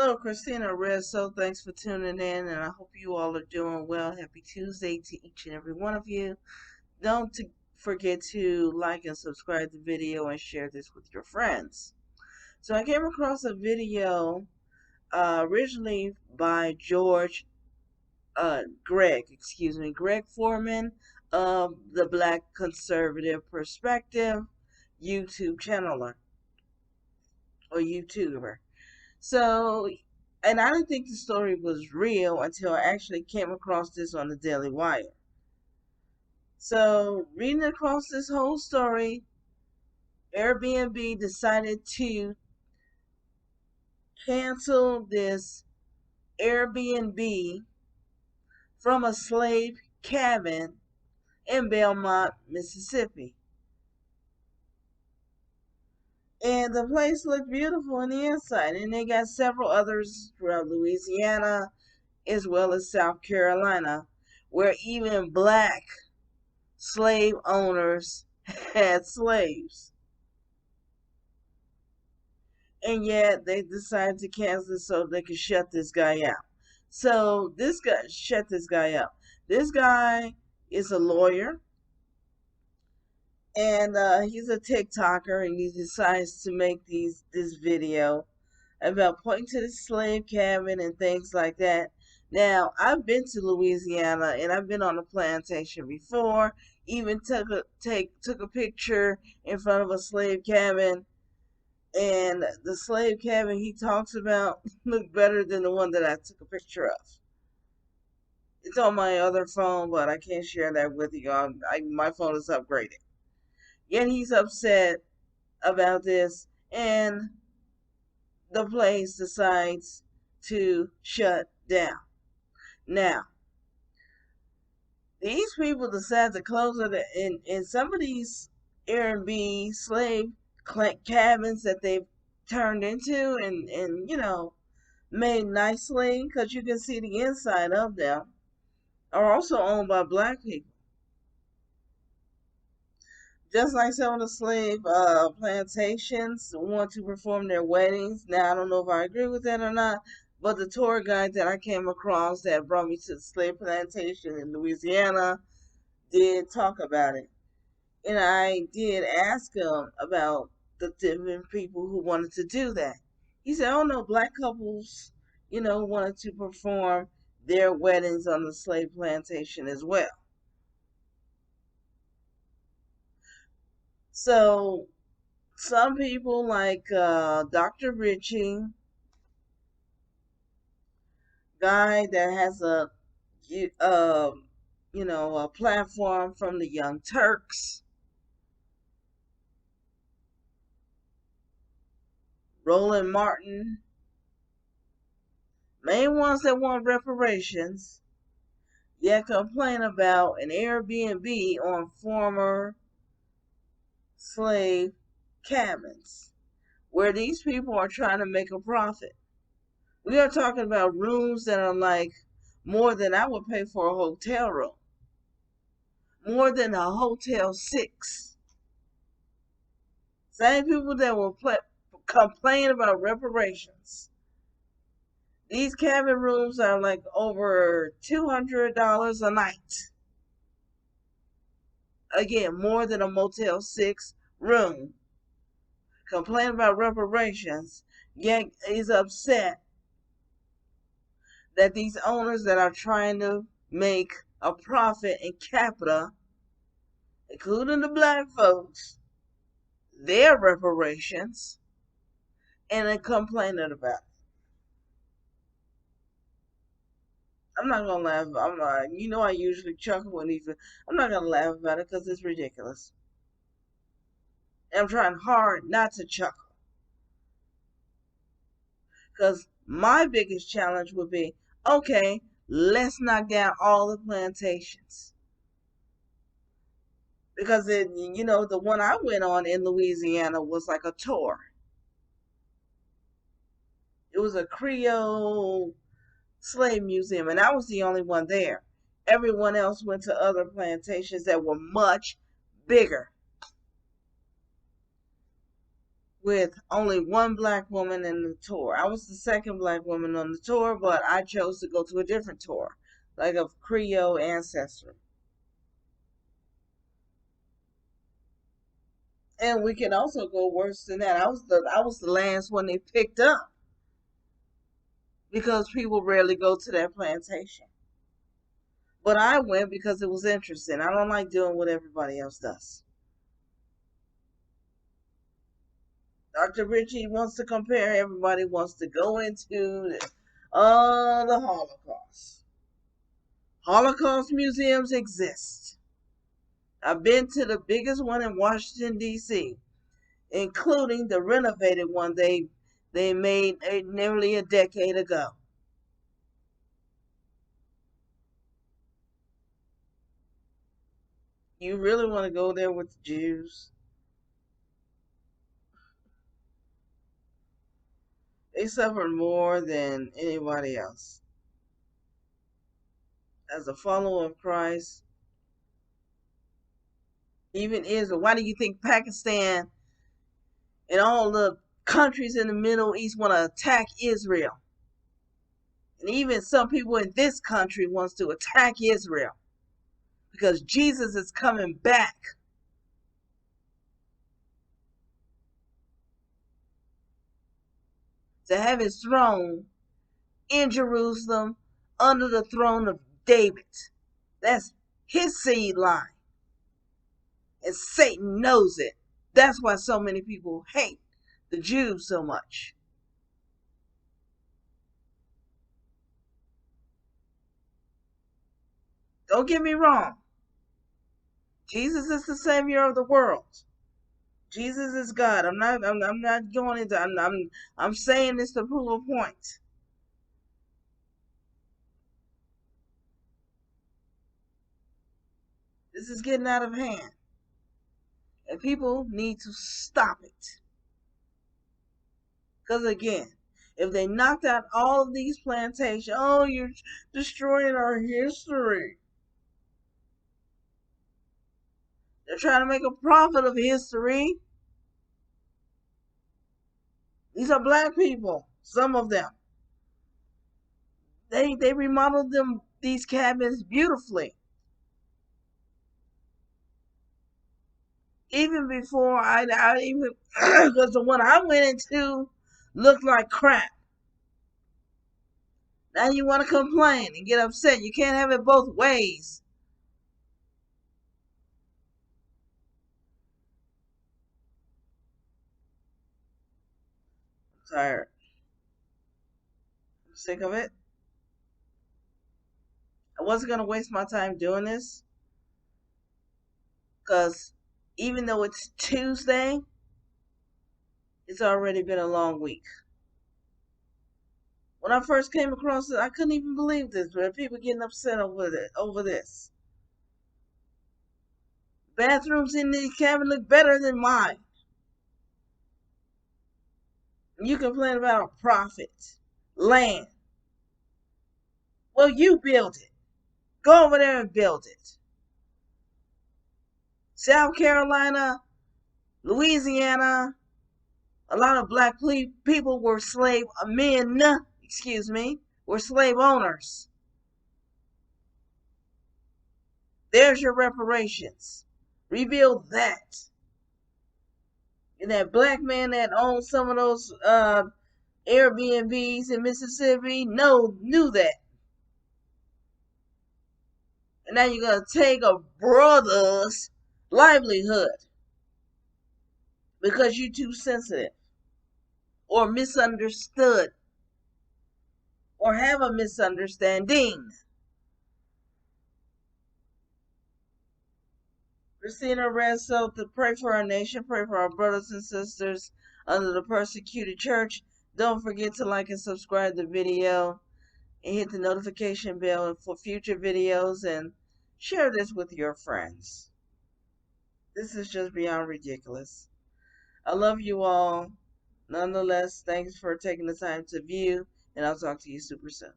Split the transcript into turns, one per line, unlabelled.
Hello, Christina Rizzo. Thanks for tuning in, and I hope you all are doing well. Happy Tuesday to each and every one of you. Don't forget to like and subscribe to the video and share this with your friends. So I came across a video originally by Greg Foreman of the Black Conservative Perspective YouTube channeler or YouTuber. So, and I didn't think the story was real until I actually came across this on the Daily Wire. So, reading across this whole story, Airbnb decided to cancel this Airbnb from a slave cabin in Belmont, Mississippi. And the place looked beautiful on the inside, and they got several others throughout Louisiana as well as South Carolina, where even black slave owners had slaves. And yet they decided to cancel it so they could shut this guy out. So this guy shut this guy out. This guy is a lawyer, and he's a TikToker, and he decides to make this video about pointing to the slave cabin and things like that. Now, I've been to Louisiana and I've been on a plantation before. Even took a picture in front of a slave cabin, and the slave cabin he talks about looked better than the one that I took a picture of. It's on my other phone, but I can't share that with you. My phone is upgraded. Yet he's upset about this, and the place decides to shut down. Now, these people decide to close it in some of these Airbnb slave cabins that they've turned into and made nicely, because you can see the inside of them, are also owned by black people. Just like some of the slave plantations want to perform their weddings. Now, I don't know if I agree with that or not, but the tour guide that I came across that brought me to the slave plantation in Louisiana did talk about it. And I did ask him about the different people who wanted to do that. He said, oh no, black couples, wanted to perform their weddings on the slave plantation as well. So some people like Dr. Ritchie, guy that has uh, a platform from the Young Turks, Roland Martin, main ones that want reparations, yet complain about an Airbnb on former slave cabins where these people are trying to make a profit. We are talking about rooms that are like more than I would pay for a hotel room, more than a Hotel 6. Same people that will complain about reparations. These cabin rooms are like over $200 a night. Again, more than a Motel 6 room. Complain about reparations, yet is upset that these owners that are trying to make a profit in capita, including the black folks, their reparations, and then complaining about it. I'm not gonna laugh. I'm not. I usually chuckle when these. I'm not gonna laugh about it because it's ridiculous. And I'm trying hard not to chuckle, because my biggest challenge would be, okay, let's knock down all the plantations. Because the one I went on in Louisiana was like a tour. It was a Creole slave museum, and I was the only one there. Everyone else went to other plantations that were much bigger, with only one black woman in the tour. I was the second black woman on the tour, but I chose to go to a different tour, like of Creole ancestry. And we can also go worse than that. I was the last one they picked up because people rarely go to that plantation. But I went because it was interesting. I don't like doing what everybody else does. Dr. Ritchie wants to compare. Everybody wants to go into the Holocaust. Holocaust museums exist. I've been to the biggest one in Washington, D.C., including the renovated one they made nearly a decade ago. You really want to go there with the Jews? They suffered more than anybody else. As a follower of Christ, even Israel. Why do you think Pakistan and all the countries in the Middle East want to attack Israel? And even some people in this country wants to attack Israel because Jesus is coming back. To have his throne in Jerusalem under the throne of David. That's his seed line. And Satan knows it. That's why so many people hate the Jews so much. Don't get me wrong. Jesus is the savior of the world. Jesus is God. I'm not going into I'm saying this to prove a point. This is getting out of hand. And people need to stop it. Because again, if they knocked out all of these plantations, oh, you're destroying our history. They're trying to make a profit of history. These are black people, some of them. They remodeled these cabins beautifully. Even before I even because the one I went into looked like crap. Now you want to complain and get upset. You can't have it both ways. I'm tired. I'm sick of it. I wasn't gonna waste my time doing this because even though it's Tuesday, it's already been a long week. When I first came across it, I couldn't even believe this. But people getting upset over this. Bathrooms in the cabin look better than mine. You complain about a profit, land. Well, you build it. Go over there and build it. South Carolina, Louisiana, a lot of black people were men, were slave owners. There's your reparations. Rebuild that. And that black man that owned some of those Air BNBs in Mississippi knew that. And now you're going to take a brother's livelihood because you're too sensitive or misunderstood or have a misunderstanding. Christina Ransom, to pray for our nation, pray for our brothers and sisters under the persecuted church. Don't forget to like and subscribe to the video and hit the notification bell for future videos and share this with your friends. This is just beyond ridiculous. I love you all. Nonetheless, thanks for taking the time to view, and I'll talk to you super soon.